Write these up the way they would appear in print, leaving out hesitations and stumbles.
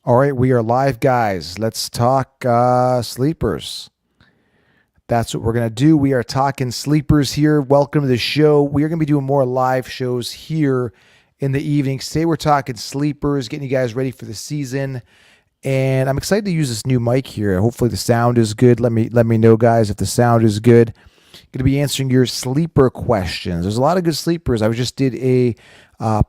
All right, we are live, guys. Let's talk sleepers. That's what we're going to do. We are talking sleepers here. Welcome to the show. We are going to be doing more live shows here in the evenings. Today, we're talking sleepers, getting you guys ready for the season. And I'm excited to use this new mic here. Hopefully, the sound is good. Let me know, guys, if the sound is good. Going to be answering your sleeper questions. There's a lot of good sleepers. I just did a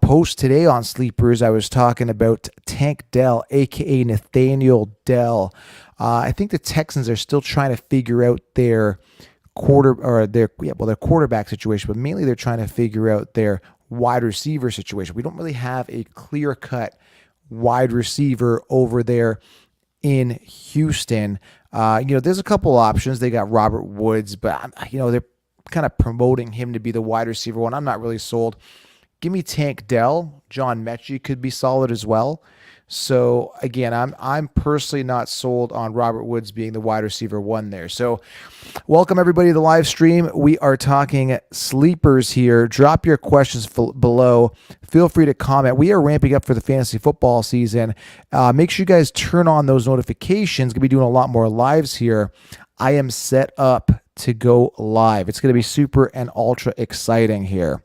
post today on sleepers. I was talking about Tank Dell, aka Nathaniel Dell. I think the Texans are still trying to figure out their their quarterback situation, but mainly they're trying to figure out their wide receiver situation. We don't really have a clear cut wide receiver over there in Houston. There's a couple options. They got Robert Woods, but they're kind of promoting him to be the wide receiver one. I'm not really sold. Give me Tank Dell. John Mechie could be solid as well. So again, I'm personally not sold on Robert Woods being the wide receiver one there. So welcome everybody to the live stream. We are talking sleepers here. Drop your questions below. Feel free to comment. We are ramping up for the fantasy football season. Make sure you guys turn on those notifications. Gonna be doing a lot more lives here. I am set up to go live. It's gonna be super and ultra exciting here.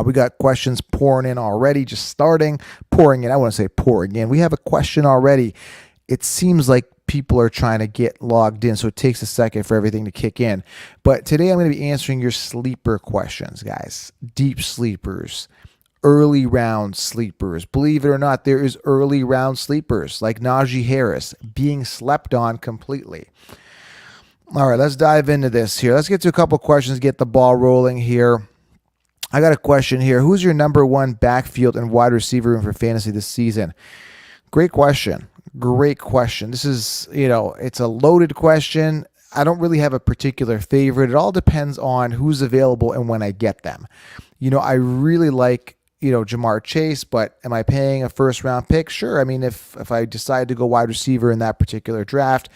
We got questions pouring in already, just pouring in. I want to say pouring in. We have a question already. It seems like people are trying to get logged in, so it takes a second for everything to kick in. But today I'm going to be answering your sleeper questions, guys. Deep sleepers, early round sleepers. Believe it or not, there is early round sleepers like Najee Harris being slept on completely. All right, let's dive into this here. Let's get to a couple questions, get the ball rolling here. I got a question here. Who's your number one backfield and wide receiver room for fantasy this season? Great question. Great question. This is, it's a loaded question. I don't really have a particular favorite. It all depends on who's available and when I get them. I really like, Jamar Chase, but am I paying a first round pick? Sure. I mean, if I decide to go wide receiver in that particular draft,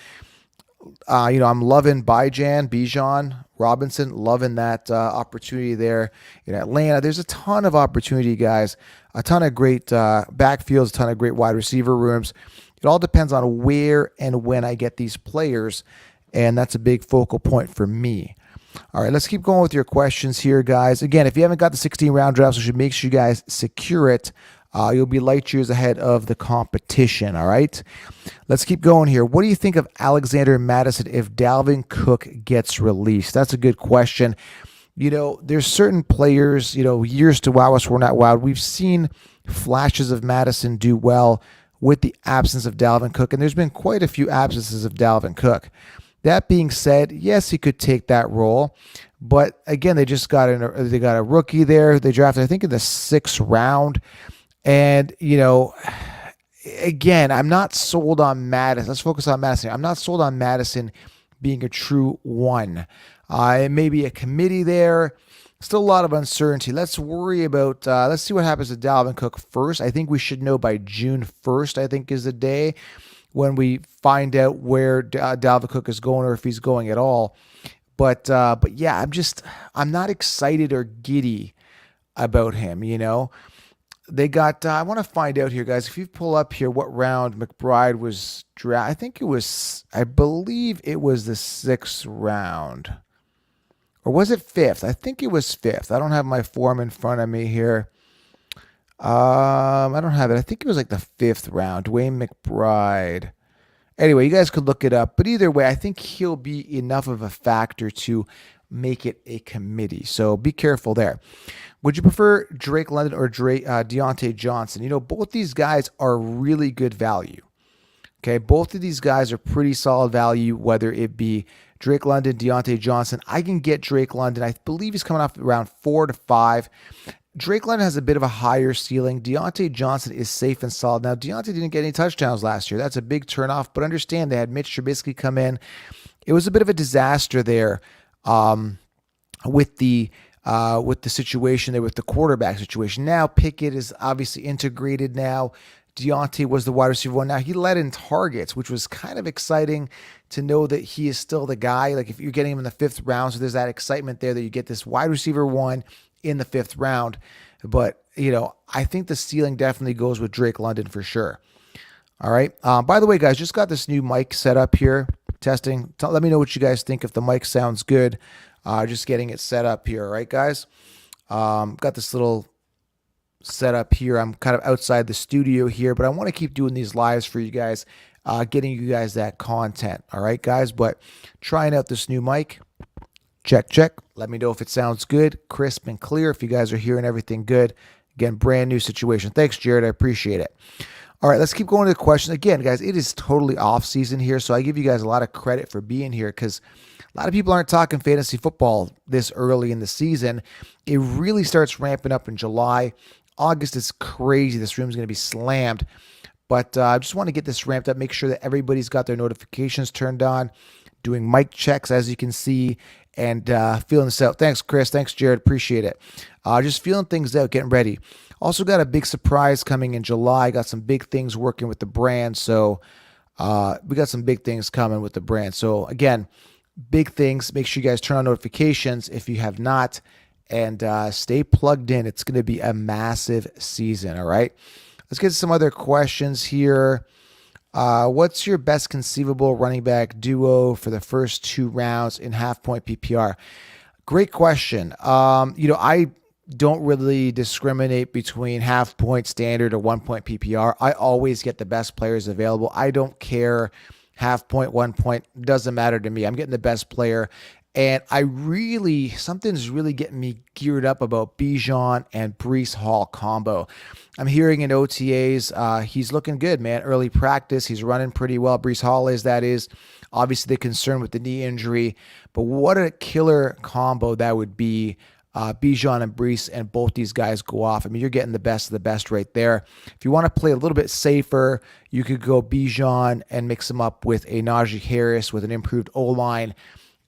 I'm loving Bijan Robinson, loving that opportunity there in Atlanta. There's a ton of opportunity, guys, a ton of great backfields, a ton of great wide receiver rooms. It all depends on where and when I get these players, and that's a big focal point for me. All right, let's keep going with your questions here, guys. Again, if you haven't got the 16-round draft, so you should make sure you guys secure it. You'll be light years ahead of the competition, all right? Let's keep going here. What do you think of Alexander Mattison if Dalvin Cook gets released? That's a good question. There's certain players, years to wow us, we're not wowed. We've seen flashes of Mattison do well with the absence of Dalvin Cook, and there's been quite a few absences of Dalvin Cook. That being said, yes, he could take that role. But again, they got a rookie there. They drafted, I think, in the 6th round. And, again, I'm not sold on Madison. Let's focus on Madison. I'm not sold on Madison being a true one. It may be a committee there. Still a lot of uncertainty. Let's see what happens to Dalvin Cook first. I think we should know by June 1st, I think, is the day when we find out where Dalvin Cook is going or if he's going at all. But yeah, I'm not excited or giddy about him, They got, I want to find out here, guys, if you pull up here what round McBride was drafted. I believe it was the 6th round. Or was it 5th? I think it was 5th. I don't have my form in front of me here. I don't have it. I think it was like the 5th round. Dwayne McBride. Anyway, you guys could look it up. But either way, I think he'll be enough of a factor to make it a committee. So be careful there. Would you prefer Drake London or Deontay Johnson? Both these guys are really good value. Okay, both of these guys are pretty solid value, whether it be Drake London, Deontay Johnson. I can get Drake London. I believe he's coming off around 4 to 5. Drake London has a bit of a higher ceiling. Deontay Johnson is safe and solid. Now, Deontay didn't get any touchdowns last year. That's a big turnoff, but understand they had Mitch Trubisky come in. It was a bit of a disaster there with the situation there with the quarterback situation. Now Pickett is obviously integrated now. Deontay was the wide receiver one. Now he led in targets, which was kind of exciting to know that he is still the guy. Like if you're getting him in the 5th round, so there's that excitement there that you get this wide receiver one in the 5th round. But, I think the ceiling definitely goes with Drake London for sure. All right. By the way, guys, just got this new mic set up here. Testing. Let me know what you guys think if the mic sounds good. Just getting it set up here. All right, guys. Got this little setup here. I'm kind of outside the studio here, but I want to keep doing these lives for you guys, getting you guys that content. All right, guys. But trying out this new mic. Check, check. Let me know if it sounds good, crisp and clear. If you guys are hearing everything good. Again, brand new situation. Thanks, Jared. I appreciate it. All right, let's keep going to the questions. Again, guys, it is totally off season here, so I give you guys a lot of credit for being here because a lot of people aren't talking fantasy football this early in the season. It really starts ramping up in July. August is crazy. This room's going to be slammed. But I just want to get this ramped up, make sure that everybody's got their notifications turned on, doing mic checks, as you can see, and feeling this out. Thanks, Chris. Thanks, Jared. Appreciate it. Just feeling things out, getting ready. Also got a big surprise coming in July. Got some big things working with the brand. So we got some big things coming with the brand. So again, big things. Make sure you guys turn on notifications if you have not. And stay plugged in. It's going to be a massive season. All right. Let's get to some other questions here. What's your best conceivable running back duo for the first 2 rounds in half-point PPR? Great question. I don't really discriminate between half-point standard or 1-point PPR. I always get the best players available. I don't care half-point, 1-point. Doesn't matter to me. I'm getting the best player. And something's really getting me geared up about Bijan and Breece Hall combo. I'm hearing in OTAs, he's looking good, man. Early practice, he's running pretty well. Breece Hall is obviously the concern with the knee injury. But what a killer combo that would be. Bijan and Breece, and both these guys go off. I mean, you're getting the best of the best right there. If you want to play a little bit safer, you could go Bijan and mix him up with a Najee Harris with an improved O-line.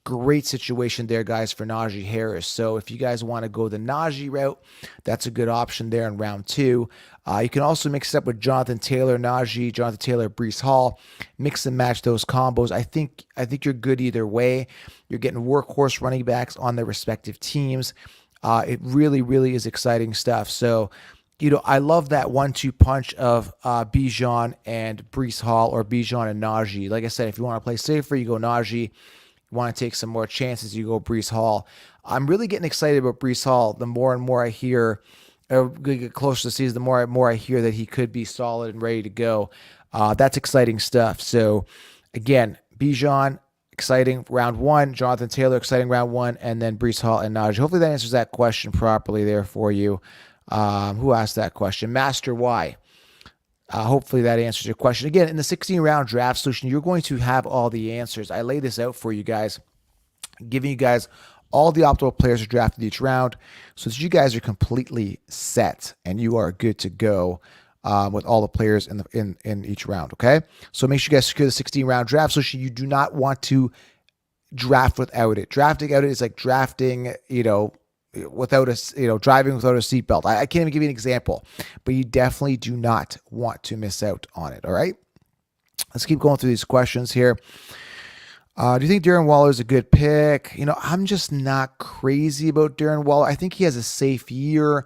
Great situation there, guys, for Najee Harris. So if you guys want to go the Najee route, that's a good option there in round 2. You can also mix it up with Jonathan Taylor, Najee, Jonathan Taylor, Breece Hall. Mix and match those combos. I think you're good either way. You're getting workhorse running backs on their respective teams. It really, really is exciting stuff. So, I love that 1-2 punch of Bijan and Breece Hall or Bijan and Najee. Like I said, if you want to play safer, you go Najee. Want to take some more chances, you go Breece Hall. I'm really getting excited about Breece Hall. The more and more I hear, get closer to the season, the more and more I hear that he could be solid and ready to go. That's exciting stuff. So again, Bijan, exciting round 1. Jonathan Taylor, exciting round 1, and then Breece Hall and Najee. Hopefully that answers that question properly there for you. Who asked that question? Master Y. Hopefully that answers your question. Again, in the 16-round draft solution, you're going to have all the answers. I lay this out for you guys, giving you guys all the optimal players are drafted each round so that you guys are completely set and you are good to go with all the players in each round, okay? So make sure you guys secure the 16-round draft solution. You do not want to draft without it. Drafting out it is like drafting, without driving without a seatbelt. I can't even give you an example, but you definitely do not want to miss out on it. All right. Let's keep going through these questions here. Do you think Darren Waller is a good pick? I'm just not crazy about Darren Waller. I think he has a safe year.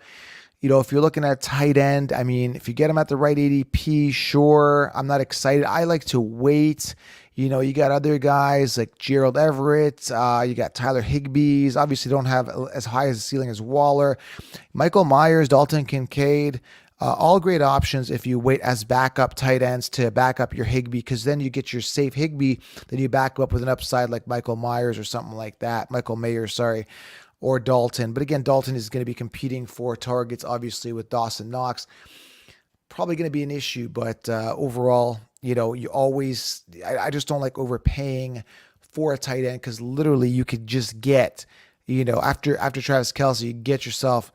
If you're looking at tight end, I mean, if you get him at the right ADP, sure. I'm not excited. I like to wait. You got other guys like Gerald Everett. You got Tyler Higbee's. Obviously, don't have as high as a ceiling as Waller. Michael Myers, Dalton Kincaid. All great options if you wait as backup tight ends to back up your Higbee, because then you get your safe Higbee. Then you back up with an upside like Michael Myers or something like that. Michael Mayer, sorry. Or Dalton. But again, Dalton is going to be competing for targets, obviously, with Dawson Knox. Probably going to be an issue, but overall, you always, I just don't like overpaying for a tight end because literally you could just get, after Travis Kelce, you get yourself,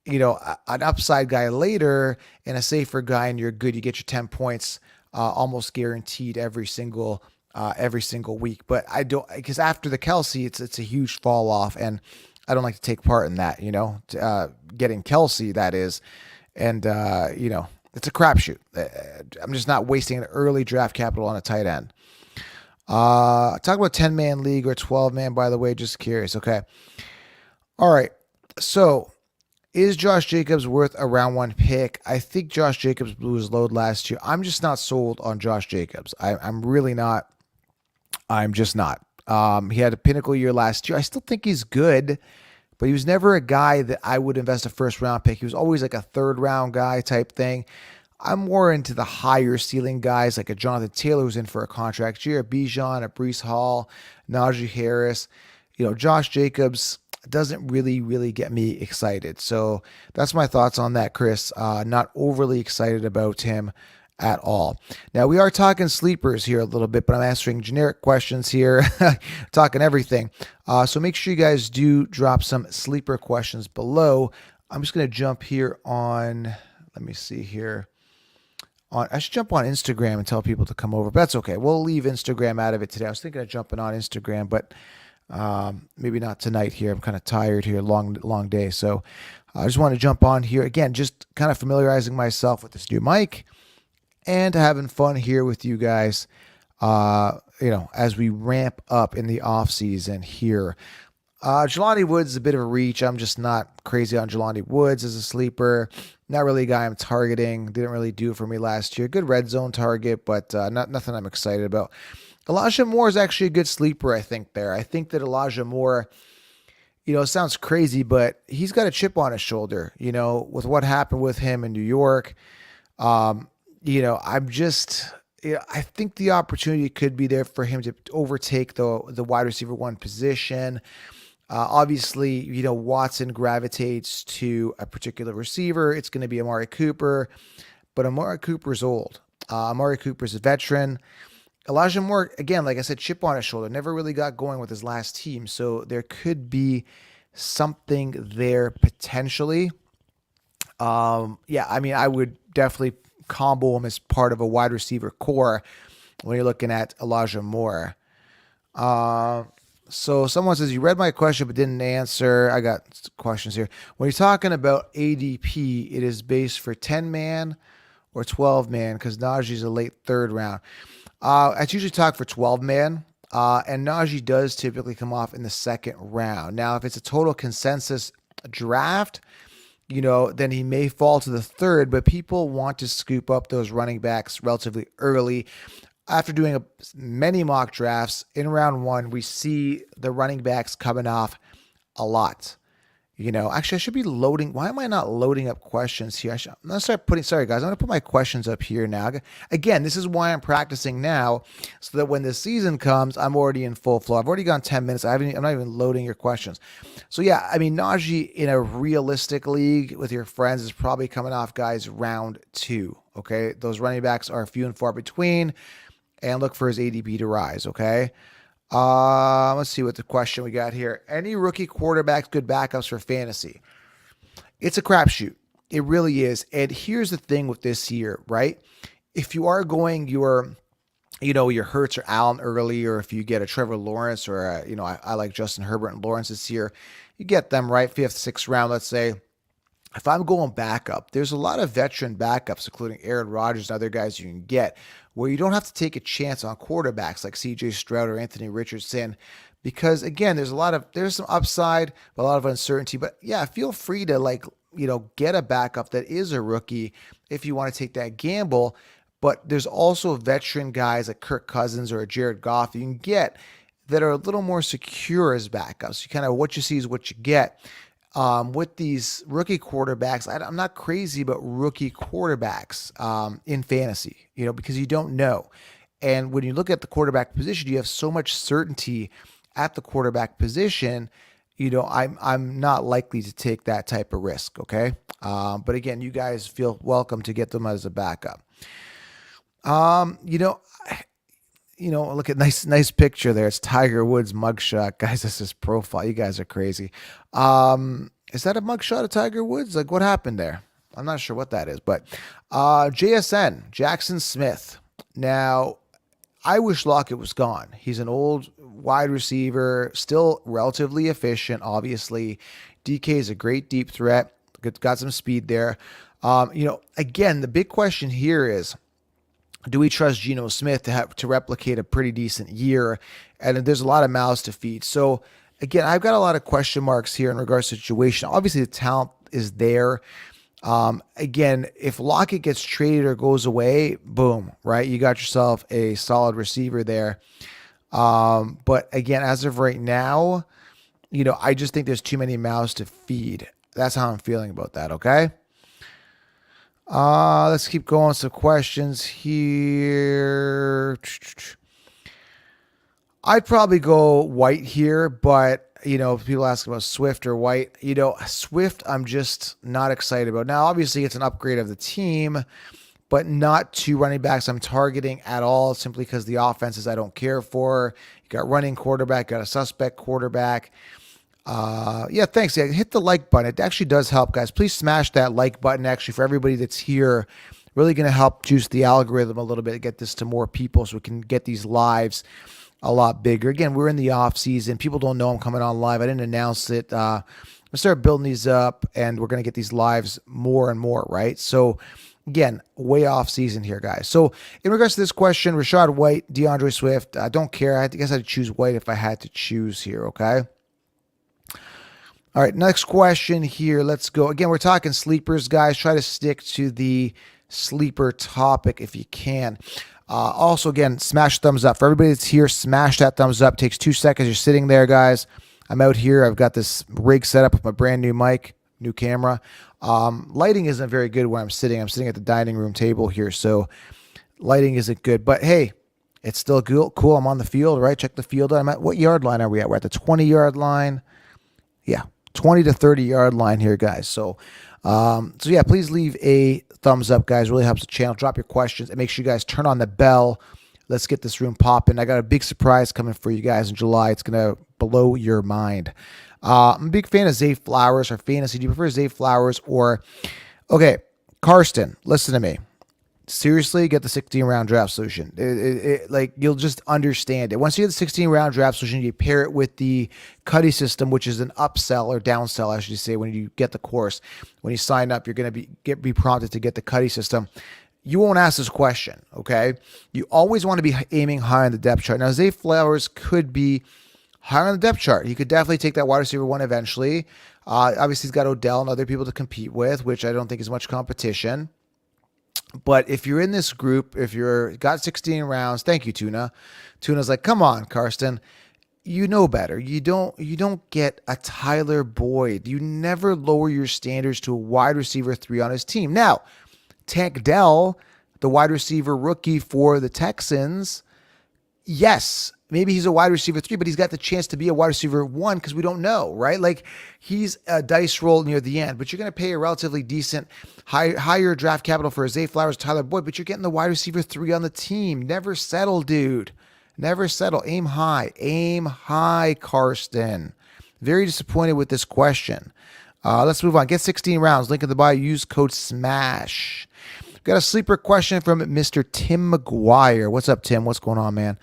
an upside guy later and a safer guy, and you're good. You get your 10 points almost guaranteed every single week. But I don't, because after the Kelce, it's a huge fall off, and I don't like to take part in that, getting Kelce, that is, and it's a crapshoot. I'm just not wasting an early draft capital on a tight end. Talk about 10-man league or 12-man, by the way, just curious. Okay. All right. So Is Josh Jacobs worth a round one pick? I think Josh Jacobs blew his load last year. I'm just not sold on Josh Jacobs. I'm really not. I'm just not. He had a pinnacle year last year. I still think he's good, but he was never a guy that I would invest a first round pick. He was always like a third round guy type thing. I'm more into the higher ceiling guys like a Jonathan Taylor who's in for a contract year, a Bijan, a Breece Hall, Najee Harris. Josh Jacobs doesn't really get me excited. So that's my thoughts on that, Chris. Not overly excited about him at all. Now, we are talking sleepers here a little bit, but I'm answering generic questions here, talking everything. So make sure you guys do drop some sleeper questions below. I'm just going to jump here on, let me see here. I should jump on Instagram and tell people to come over, but that's okay. We'll leave Instagram out of it today. I was thinking of jumping on Instagram, but maybe not tonight here. I'm kind of tired here, long day. So I just want to jump on here again, just kind of familiarizing myself with this new mic and having fun here with you guys, as we ramp up in the off season here. Jelani Woods is a bit of a reach. I'm just not crazy on Jelani Woods as a sleeper. Not really a guy I'm targeting. Didn't really do it for me last year. Good red zone target, but nothing I'm excited about. Elijah Moore is actually a good sleeper, I think, there. I think that Elijah Moore, it sounds crazy, but he's got a chip on his shoulder, with what happened with him in New York. I think the opportunity could be there for him to overtake the wide receiver one position. Obviously, Watson gravitates to a particular receiver. It's going to be Amari Cooper, but Amari Cooper's old. Amari Cooper's a veteran. Elijah Moore, again, like I said, chip on his shoulder, never really got going with his last team. So there could be something there potentially. I would definitely combo him as part of a wide receiver core when you're looking at Elijah Moore. So someone says, you read my question but didn't answer. I got questions here. When you're talking about ADP, it is based for 10-man or 12-man because Najee's a late third round. I usually talk for 12-man, and Najee does typically come off in the second round. Now, if it's a total consensus draft, then he may fall to the third, but people want to scoop up those running backs relatively early. After doing many mock drafts in round one, we see the running backs coming off a lot. Actually, I should be loading. Why am I not loading up questions here? I'm going to start sorry guys, I'm going to put my questions up here now. Again, this is why I'm practicing now, so that when the season comes, I'm already in full flow. I've already gone 10 minutes. I'm not even loading your questions. So yeah, Najee in a realistic league with your friends is probably coming off guys round 2. Okay. Those running backs are few and far between, and look for his ADP to rise. Okay. Let's see what the question we got here. Any rookie quarterbacks good backups for fantasy? It's a crapshoot. It really is. And here's the thing with this year, right? If you are going your Hurts or Allen early, or if you get a Trevor Lawrence or I like Justin Herbert and Lawrence this year, you get them right 5th, 6th round, let's say. If I'm going backup, there's a lot of veteran backups, including Aaron Rodgers and other guys you can get, where you don't have to take a chance on quarterbacks like CJ Stroud or Anthony Richardson, because again, there's some upside, but a lot of uncertainty. But yeah, feel free to get a backup that is a rookie if you want to take that gamble. But there's also veteran guys like Kirk Cousins or Jared Goff you can get that are a little more secure as backups. You kind of, what you see is what you get. With these rookie quarterbacks, I'm not crazy about rookie quarterbacks in fantasy, because you don't know. And when you look at the quarterback position, you have so much certainty at the quarterback position. I'm not likely to take that type of risk. Okay. But again, you guys feel welcome to get them as a backup. Look at nice picture there. It's Tiger Woods mugshot. Guys, this is profile. You guys are crazy. Is that a mugshot of Tiger Woods? Like, what happened there? I'm not sure what that is, but JSN, Jackson Smith. Now, I wish Lockett was gone. He's an old wide receiver, still relatively efficient, obviously. DK is a great deep threat. Got some speed there. Again, the big question here is, do we trust Geno Smith to replicate a pretty decent year? And there's a lot of mouths to feed. So again, I've got a lot of question marks here in regards to situation. Obviously, the talent is there. Again, if Lockett gets traded or goes away, boom, right? You got yourself a solid receiver there. But again, as of right now, I just think there's too many mouths to feed. That's how I'm feeling about that, okay? Let's keep going. Some questions here. I'd probably go White here, but if people ask about Swift or White, Swift I'm just not excited about. Now, obviously, it's an upgrade of the team, but not two running backs I'm targeting at all, simply because the offenses I don't care for. You got running quarterback, got a suspect quarterback. Yeah, thanks. Yeah, hit the like button. It actually does help, guys. Please smash that like button. Actually, for everybody that's here, really going to help juice the algorithm a little bit to get this to more people so we can get these lives a lot bigger. Again, we're in the off season. People don't know I'm coming on live. I didn't announce it. I'm gonna start building these up, and we're gonna get these lives more and more, right? So again, way off season here, guys. So in regards to this question, Rachaad White, DeAndre Swift, I don't care. I guess I'd choose White if I had to choose here, okay? All right, next question here. Let's go. Again, we're talking sleepers, guys. Try to stick to the sleeper topic if you can. Also, again, smash thumbs up. For everybody that's here, smash that thumbs up. Takes 2 seconds. You're sitting there, guys. I'm out here. I've got this rig set up with my brand new mic, new camera. Lighting isn't very good where I'm sitting. I'm sitting at the dining room table here, so lighting isn't good. But hey, it's still cool. I'm on the field, right? Check the field out. I'm at what yard line are we at? We're at the 20-yard line. Yeah, 20 to 30-yard line here, guys. So yeah, please leave a thumbs up, guys. Really helps the channel. Drop your questions and make sure you guys turn on the bell. Let's get this room popping. I got a big surprise coming for you guys in July. It's going to blow your mind. I'm a big fan of Zay Flowers or fantasy. Do you prefer Zay Flowers or... Okay, Karsten, listen to me. Seriously, get the 16-round draft solution. Like, you'll just understand it. Once you get the 16-round draft solution, you pair it with the Cuddy system, which is an upsell or downsell, I should say, when you get the course. When you sign up, you're going to be prompted to get the Cuddy system. You won't ask this question, okay? You always want to be aiming high on the depth chart. Now, Zay Flowers could be high on the depth chart. He could definitely take that wide receiver one eventually. Obviously, he's got Odell and other people to compete with, which I don't think is much competition. But if you're in this group, if you're got 16 rounds, thank you, Tuna. Tuna's like, come on, Karsten. You know better. You don't get a Tyler Boyd. You never lower your standards to a wide receiver 3 on his team. Now, Tank Dell, the wide receiver rookie for the Texans, yes, maybe he's a wide receiver 3, but he's got the chance to be a wide receiver 1 because we don't know, right? Like, he's a dice roll near the end, but you're going to pay a relatively decent higher draft capital for Zay Flowers, Tyler Boyd, but you're getting the wide receiver 3 on the team. Never settle, dude. Never settle. Aim high. Aim high, Karsten. Very disappointed with this question. Let's move on. Get 16 rounds. Link in the bio. Use code SMASH. Got a sleeper question from Mr. Tim McGuire. What's up, Tim? What's going on, man?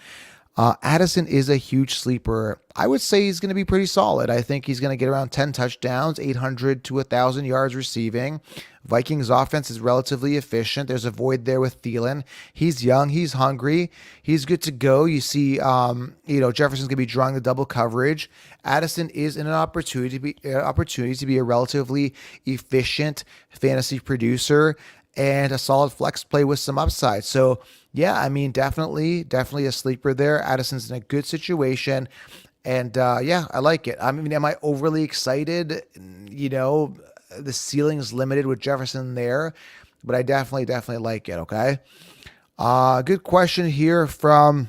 Addison is a huge sleeper. I would say he's going to be pretty solid. I think he's going to get around 10 touchdowns, 800 to 1,000 yards receiving. Vikings offense is relatively efficient. There's a void there with Thielen. He's young. He's hungry. He's good to go. You see, Jefferson's going to be drawing the double coverage. Addison is in an opportunity to be a relatively efficient fantasy producer and a solid flex play with some upside. So, yeah, I mean, definitely a sleeper there. Addison's in a good situation. And, yeah, I like it. I mean, am I overly excited? The ceiling's limited with Jefferson there. But I definitely like it, okay? Good question here from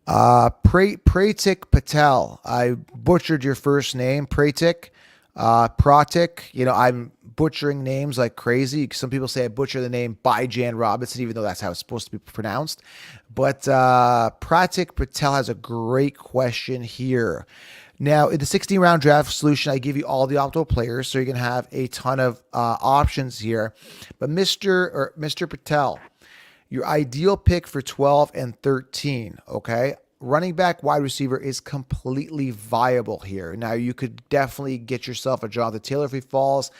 Pratik Patel. I butchered your first name, Pratik. Pratik, I'm butchering names like crazy. Some people say I butcher the name by Jan Robinson, even though that's how it's supposed to be pronounced. But Pratik Patel has a great question here. Now, in the 16-round draft solution, I give you all the optimal players, so you're going to have a ton of options here. But Mr. Patel, your ideal pick for 12 and 13, okay? Running back, wide receiver is completely viable here. Now, you could definitely get yourself a Jonathan Taylor if he falls.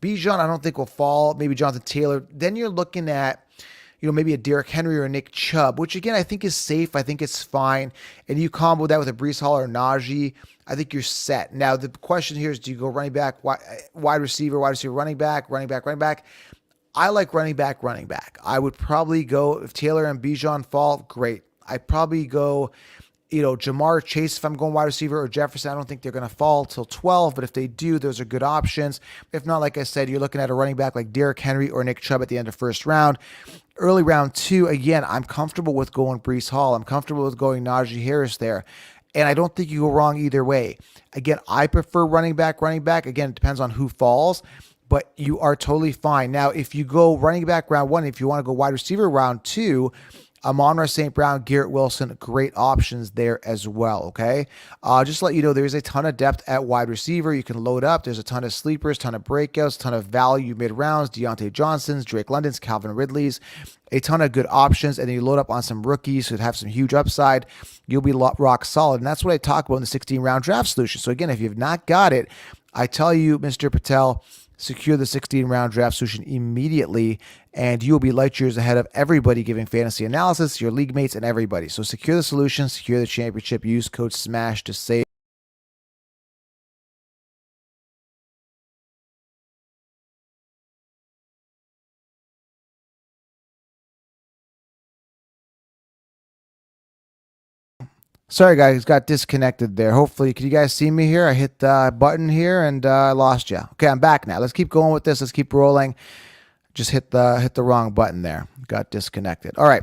Bijan, I don't think will fall. Maybe Jonathan Taylor. Then you're looking at, maybe a Derrick Henry or a Nick Chubb, which again, I think is safe. I think it's fine. And you combo that with a Breece Hall or Najee, I think you're set. Now, the question here is, do you go running back, wide receiver, running back, running back, running back? I like running back, running back. I would probably go, if Taylor and Bijan fall, great. I'd probably go, Jamar Chase if I'm going wide receiver, or Jefferson. I don't think they're going to fall till 12, but if they do, those are good options. If not, like I said, you're looking at a running back like Derrick Henry or Nick Chubb at the end of first round. Early round 2, again, I'm comfortable with going Breece Hall. I'm comfortable with going Najee Harris there. And I don't think you go wrong either way. Again, I prefer running back. Again, it depends on who falls, but you are totally fine. Now, if you go running back round 1, if you want to go wide receiver round 2, Amon-Ra St. Brown, Garrett Wilson, great options there as well, okay? Just to let you know, there's a ton of depth at wide receiver. You can load up. There's a ton of sleepers, ton of breakouts, ton of value mid-rounds, Deontay Johnsons, Drake Londons, Calvin Ridleys, a ton of good options, and then you load up on some rookies who have some huge upside. You'll be rock solid, and that's what I talk about in the 16-round draft solution. So again, if you've not got it, I tell you, Mr. Patel, secure the 16-round draft solution immediately, and you will be light years ahead of everybody giving fantasy analysis, your league mates, and everybody. So secure the solution, secure the championship. Use code SMASH to save. Sorry, guys, got disconnected there. Hopefully, can you guys see me here? I hit the button here and I lost you. Okay, I'm back now. Let's keep going with this. Let's keep rolling. Just hit the wrong button there. Got disconnected. All right.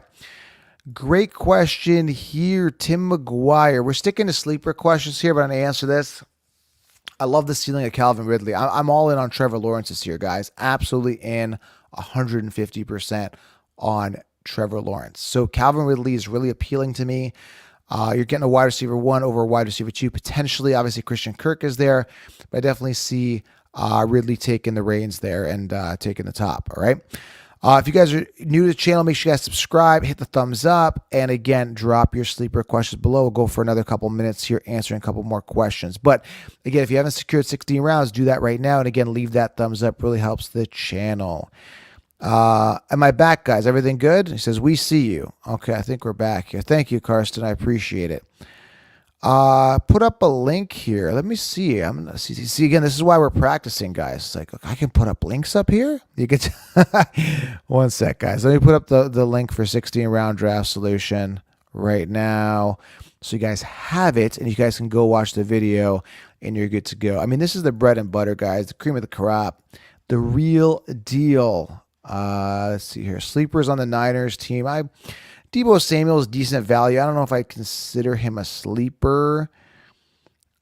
Great question here, Tim McGuire. We're sticking to sleeper questions here, but I'm going to answer this. I love the ceiling of Calvin Ridley. I'm all in on Trevor Lawrence this year, guys. Absolutely in 150% on Trevor Lawrence. So Calvin Ridley is really appealing to me. You're getting a wide receiver 1 over a wide receiver 2, potentially. Obviously, Christian Kirk is there, but I definitely see Ridley taking the reins there and taking the top. All right. If you guys are new to the channel, make sure you guys subscribe, hit the thumbs up, and again, drop your sleeper questions below. We'll go for another couple minutes here answering a couple more questions. But again, if you haven't secured 16 rounds, do that right now. And again, leave that thumbs up. Really helps the channel. Am I back, guys? Everything good? He says, we see you. Okay, I think we're back here. Thank you, Karsten. I appreciate it. Put up a link here. Let me see. I'm gonna see again. This is why we're practicing, guys. It's like, I can put up links up here. You get one sec, guys. Let me put up the link for 16-round draft solution right now, so you guys have it, and you guys can go watch the video, and you're good to go. I mean, this is the bread and butter, guys. The cream of the crop, the real deal. Let's see here. Sleepers on the Niners team. Deebo Samuel is decent value. I don't know if I consider him a sleeper.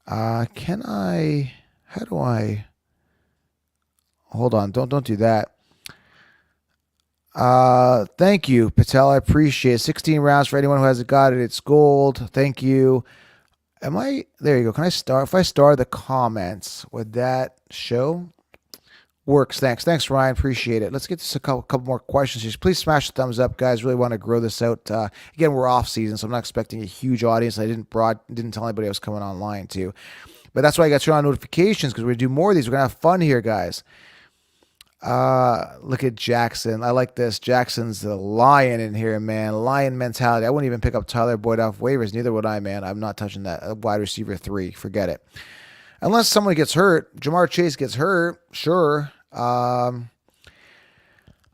How do I? Hold on. Don't do that. Thank you, Patel. I appreciate it. 16 rounds for anyone who hasn't got it. It's gold. Thank you. There you go. Can I start? If I star the comments, would that show? Works. Thanks, Ryan. Appreciate it. Let's get to a couple more questions here. Please smash the thumbs up, guys. Really want to grow this out. Again, we're off season, so I'm not expecting a huge audience. I didn't tell anybody I was coming online too, but that's why I got turn on notifications, because we're gonna do more of these. We're gonna have fun here, guys. Look at Jackson. I like this. Jackson's the lion in here, man. Lion mentality. I wouldn't even pick up Tyler Boyd off waivers. Neither would I, man. I'm not touching that wide receiver 3. Forget it. Unless someone gets hurt. Jamar Chase gets hurt. Sure.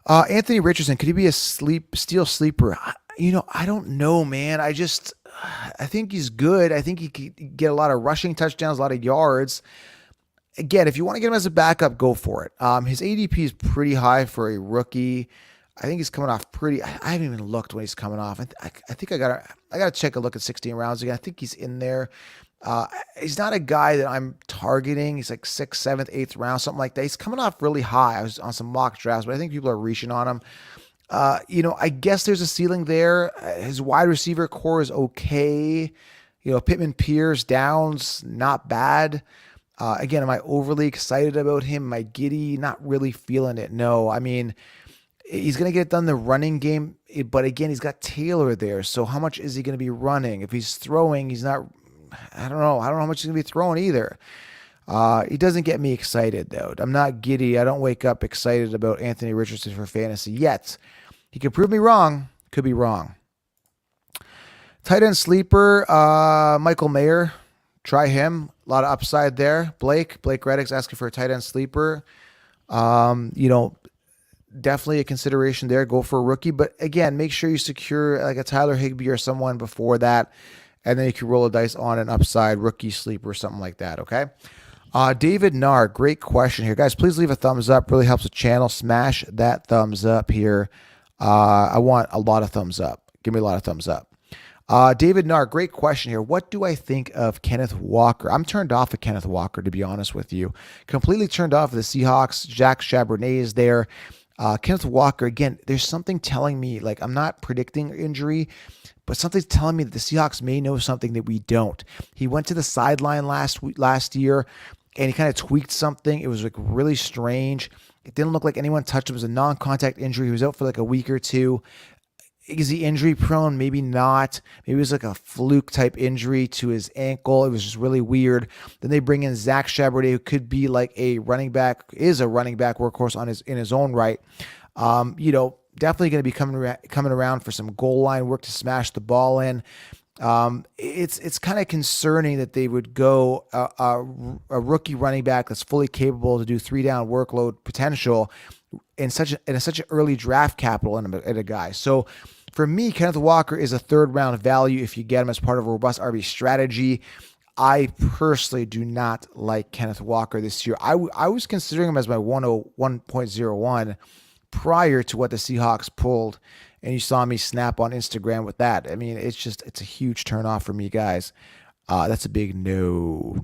Anthony Richardson, could he be a steal sleeper? I don't know, man. I think he's good. I think he could get a lot of rushing touchdowns, a lot of yards. Again, if you want to get him as a backup, go for it. His ADP is pretty high for a rookie. I think he's coming off pretty. I haven't even looked when he's coming off. I think I gotta check a look at 16 rounds again. I think he's in there. He's not a guy that I'm targeting. He's like 6th, 7th, 8th round, something like that. He's coming off really high. I was on some mock drafts, but I think people are reaching on him. I guess there's a ceiling there. His wide receiver core is okay. Pittman, Pierce, Downs, not bad. Again, am I overly excited about him? Am I giddy? Not really feeling it. No, I mean, he's going to get it done in the running game, but again, he's got Taylor there. So how much is he going to be running? If he's throwing, he's not. I don't know how much he's going to be throwing either. He doesn't get me excited, though. I'm not giddy. I don't wake up excited about Anthony Richardson for fantasy yet. He could prove me wrong. Could be wrong. Tight end sleeper, Michael Mayer. Try him. A lot of upside there. Blake Reddick's asking for a tight end sleeper. Definitely a consideration there. Go for a rookie. But again, make sure you secure like a Tyler Higbee or someone before that. And then you can roll a dice on an upside rookie sleeper or something like that, okay? David Narr, great question here. Guys, please leave a thumbs up. Really helps the channel. Smash that thumbs up here. I want a lot of thumbs up. Give me a lot of thumbs up. David Narr, great question here. What do I think of Kenneth Walker? I'm turned off of Kenneth Walker, to be honest with you. Completely turned off of the Seahawks. Jack Charbonnet is there. Kenneth Walker, again, there's something telling me, like I'm not predicting injury, but something's telling me that the Seahawks may know something that we don't. He went to the sideline last year, and he kind of tweaked something. It was like really strange. It didn't look like anyone touched him. It was a non-contact injury. He was out for like a week or two. Is he injury prone? Maybe not. Maybe it was like a fluke type injury to his ankle. It was just really weird. Then they bring in Zach Charbonnet, who could be like a running back workhorse in his own right. Definitely going to be coming around for some goal line work to smash the ball in. It's kind of concerning that they would go a rookie running back that's fully capable to do 3-down workload potential in such an early draft capital in a guy. So for me, Kenneth Walker is a 3rd round value if you get him as part of a robust RB strategy. I personally do not like Kenneth Walker this year. I was considering him as my 101.01 prior to what the Seahawks pulled, and you saw me snap on Instagram with that. I mean, it's a huge turnoff for me, guys. That's a big no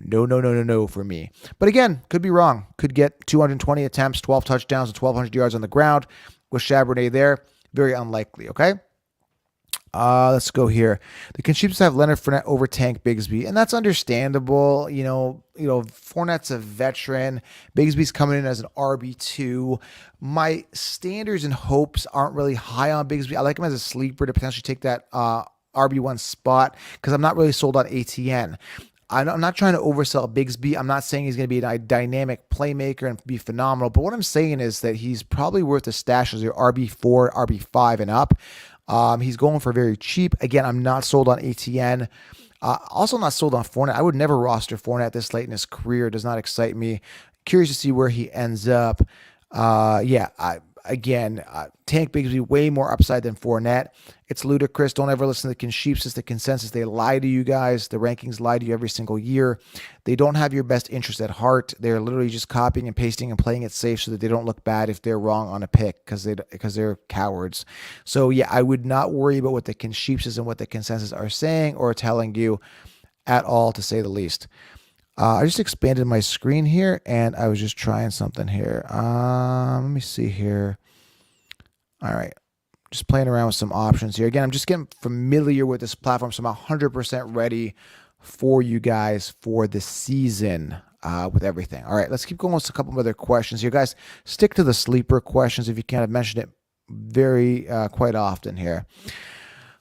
for me. But again, could be wrong. Could get 220 attempts, 12 touchdowns, and 1,200 yards on the ground with Charbonnet there. Very unlikely, okay? Let's go here. The Conships have Leonard Fournette over Tank Bigsby, and that's understandable. Fournette's a veteran. Bigsby's coming in as an RB2. My standards and hopes aren't really high on Bigsby. I like him as a sleeper to potentially take that RB1 spot because I'm not really sold on ATN. I'm not trying to oversell Bigsby. I'm not saying he's going to be a dynamic playmaker and be phenomenal, but what I'm saying is that he's probably worth a stash as your RB4, RB5 and up. He's going for very cheap. Again, I'm not sold on ATN. Also not sold on Fournette. I would never roster Fournette this late in his career. It does not excite me. Curious to see where he ends up. Tank Bigsby way more upside than Fournette. It's ludicrous. Don't ever listen to the Conships. It's the consensus. They lie to you guys. The rankings lie to you every single year. They don't have your best interest at heart. They're literally just copying and pasting and playing it safe so that they don't look bad if they're wrong on a pick because they're cowards. So yeah, I would not worry about what the Conships and what the consensus are saying or telling you at all, to say the least. I just expanded my screen here, and I was just trying something here. Let me see here. All right. Just playing around with some options here. Again, I'm just getting familiar with this platform, so I'm 100% ready for you guys for the season with everything. All right, let's keep going with a couple of other questions here. Guys, stick to the sleeper questions if you can. I've mentioned it very quite often here.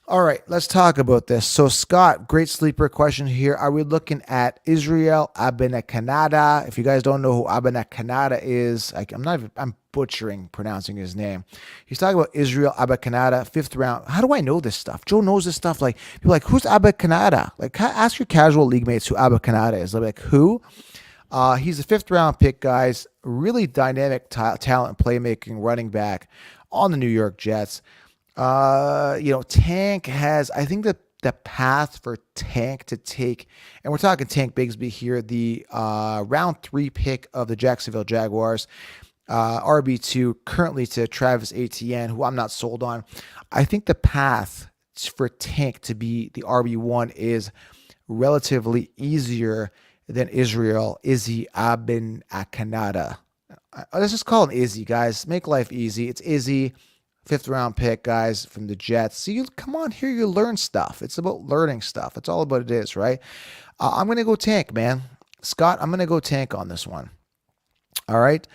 All right, let's talk about this. So Scott, great sleeper question here. Are we looking at Israel Abanikanda? If you guys don't know who Abanikanda is, I'm butchering pronouncing his name. He's talking about Israel Abanikanda, 5th round. How do I know this stuff? Joe knows this stuff. Like, people are like, who's Abanikanda? Like, ask your casual league mates who Abanikanda is. They're like, who? He's a 5th round pick, guys. Really dynamic talent, playmaking running back on the New York Jets. Tank has, I think that the path for Tank to take, and we're talking Tank Bigsby here, the round 3 pick of the Jacksonville Jaguars, RB2 currently to Travis Etienne, who I'm not sold on. I think the path for Tank to be the RB1 is relatively easier than Israel Izzy Abanikanda. Let's just call him Izzy, guys. Make life easy. It's Izzy. 5th round pick, guys, from the Jets. So you come on here, you learn stuff. It's about learning stuff. That's all about it is, right? I'm going to go Tank, man. Scott, I'm going to go Tank on this one. All right.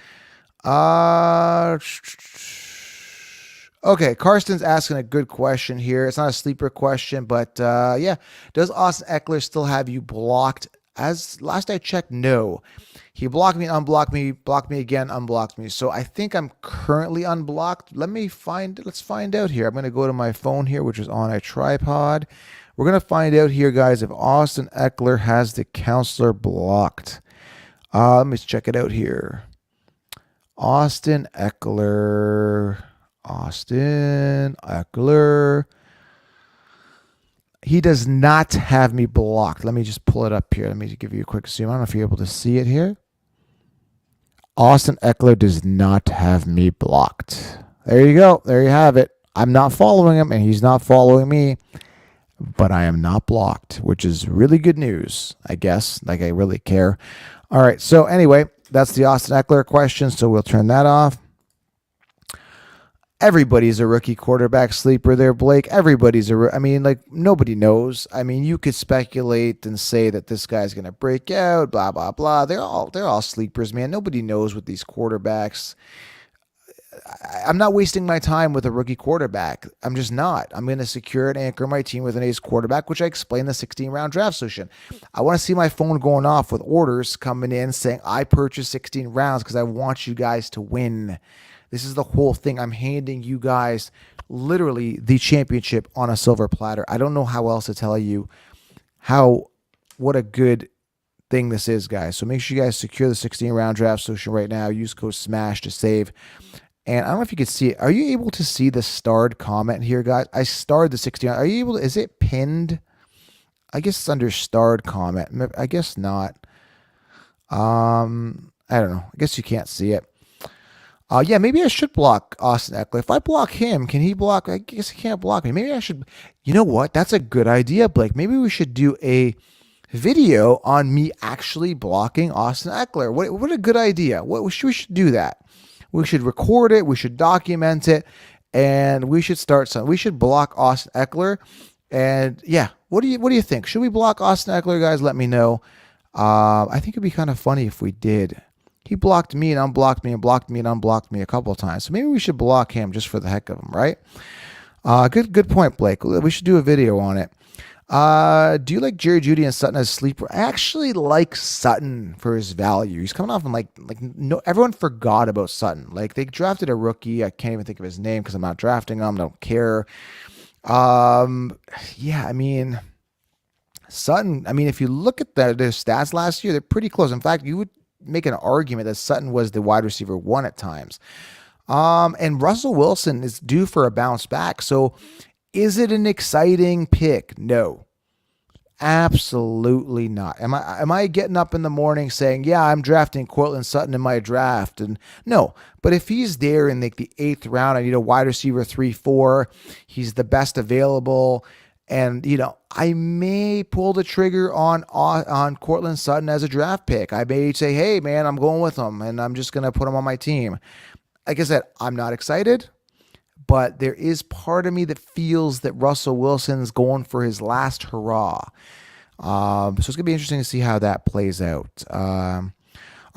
Okay, Karsten's asking a good question here. It's not a sleeper question, but yeah. Does Austin Eckler still have you blocked As last I checked, no. He blocked me, unblocked me, blocked me again, unblocked me. So I think I'm currently unblocked. Let's find out here. I'm going to go to my phone here, which is on a tripod. We're going to find out here, guys, if Austin Eckler has the Couselor blocked. Let me check it out here. Austin Eckler. He does not have me blocked. Let me just pull it up here. Let me give you a quick zoom. I don't know if you're able to see it here. Austin Eckler does not have me blocked. There you go. There you have it. I'm not following him, and he's not following me. But I am not blocked, which is really good news, I guess. Like, I really care. All right. So anyway, that's the Austin Eckler question. So we'll turn that off. Everybody's a rookie quarterback sleeper there, Blake. Everybody's nobody knows. I mean, you could speculate and say that this guy's going to break out, blah, blah, blah. They're all sleepers, man. Nobody knows with these quarterbacks. I'm not wasting my time with a rookie quarterback. I'm just not. I'm going to secure and anchor my team with an ace quarterback, which I explained in the 16-round draft solution. I want to see my phone going off with orders coming in saying I purchased 16 rounds because I want you guys to win. This is the whole thing. I'm handing you guys literally the championship on a silver platter. I don't know how else to tell you what a good thing this is, guys. So make sure you guys secure the 16-round draft solution right now. Use code SMASH to save. And I don't know if you can see it. Are you able to see the starred comment here, guys? I starred the 16. Are you able to, is it pinned? I guess it's under starred comment. I guess not. I don't know. I guess you can't see it. Yeah, maybe I should block Austin Eckler. If I block him, can he block? I guess he can't block me. Maybe I should. You know what? That's a good idea, Blake. Maybe we should do a video on me actually blocking Austin Eckler. What a good idea. We should do that. We should record it. We should document it. And we should start something. We should block Austin Eckler. And yeah, what do you think? Should we block Austin Eckler, guys? Let me know. I think it'd be kind of funny if we did. He blocked me and unblocked me and blocked me and unblocked me a couple of times. So maybe we should block him just for the heck of him, right? Good point, Blake. We should do a video on it. Do you like Jerry Jeudy and Sutton as sleeper? I actually like Sutton for his value. He's coming off and no, everyone forgot about Sutton. Like, they drafted a rookie. I can't even think of his name because I'm not drafting him. I don't care. Yeah, I mean, Sutton, if you look at their stats last year, they're pretty close. In fact, you would make an argument that Sutton was the wide receiver one at times. And Russell Wilson is due for a bounce back. So is it an exciting pick? No, absolutely not. Am I getting up in the morning saying, yeah, I'm drafting Courtland Sutton in my draft? And no, but if he's there in like the 8th round, I need a wide receiver 3-4. He's the best available. And, I may pull the trigger on Courtland Sutton as a draft pick. I may say, hey, man, I'm going with him, and I'm just going to put him on my team. Like I said, I'm not excited, but there is part of me that feels that Russell Wilson's going for his last hurrah. So it's going to be interesting to see how that plays out. All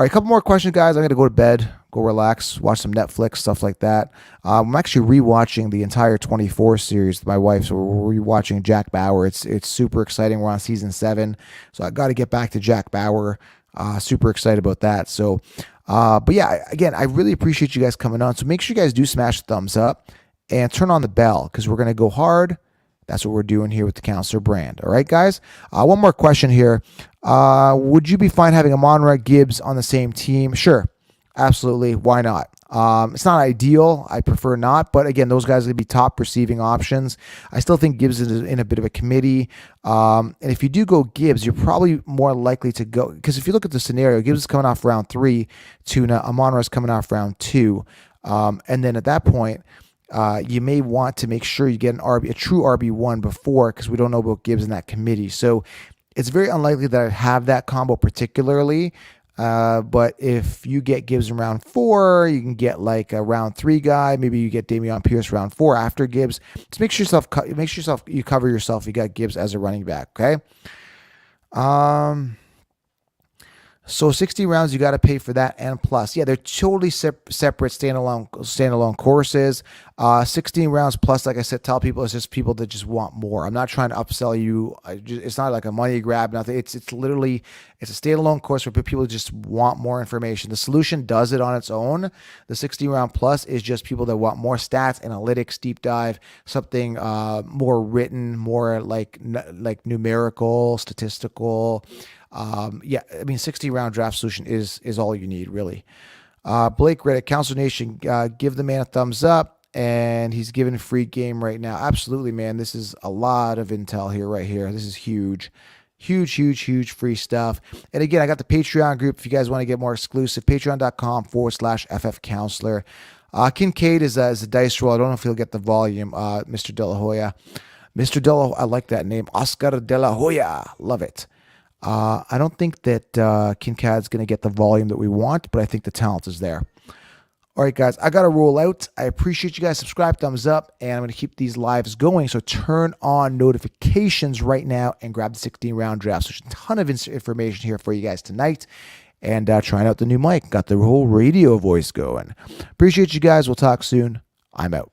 right, a couple more questions, guys. I'm going to go to bed, go relax, watch some Netflix, stuff like that. I'm actually rewatching the entire 24 series with my wife, so we're rewatching Jack Bauer. It's super exciting. We're on season 7, so I got to get back to Jack Bauer. Super excited about that. So, but yeah, again, I really appreciate you guys coming on. So make sure you guys do smash the thumbs up and turn on the bell because we're going to go hard. That's what we're doing here with the Couselor brand. All right, guys. One more question here. Would you be fine having Amon-Ra Gibbs on the same team? Sure. Absolutely. Why not? It's not ideal. I prefer not. But again, those guys are going to be top receiving options. I still think Gibbs is in a bit of a committee. And if you do go Gibbs, you're probably more likely to go. Because if you look at the scenario, Gibbs is coming off round 3. Tuna. Amon-Ra is coming off round 2. And then at that point, you may want to make sure you get a true RB1 before, because we don't know about Gibbs in that committee. So it's very unlikely that I'd have that combo particularly. But if you get Gibbs in round 4, you can get like a round 3 guy. Maybe you get Dameon Pierce round 4 after Gibbs. Just make sure you cover yourself. You got Gibbs as a running back. Okay. So 60 rounds, you got to pay for that and plus. Yeah, they're totally separate standalone courses. 16 rounds plus, like I said, tell people it's just people that just want more. I'm not trying to upsell you. It's not like a money grab. Nothing. It's literally it's a standalone course for people who just want more information. The solution does it on its own. The 60 round plus is just people that want more stats, analytics, deep dive, something more written, more like numerical, statistical. Yeah, I mean, 60 round draft solution is all you need, really. Blake Reddit, Council Nation, give the man a thumbs up, and he's giving a free game right now. Absolutely, man. This is a lot of intel here, right here. This is huge. Huge free stuff. And again, I got the Patreon group if you guys want to get more exclusive. Patreon.com/FF Kincaid is a dice roll. I don't know if he'll get the volume, Mr. De La Hoya. I like that name. Oscar De La Hoya. Love it. I don't think that Kincaid's going to get the volume that we want, but I think the talent is there. All right, guys, I got to roll out. I appreciate you guys. Subscribe, thumbs up, and I'm going to keep these lives going. So turn on notifications right now and grab the 16-round draft. So there's a ton of information here for you guys tonight. And trying out the new mic. Got the whole radio voice going. Appreciate you guys. We'll talk soon. I'm out.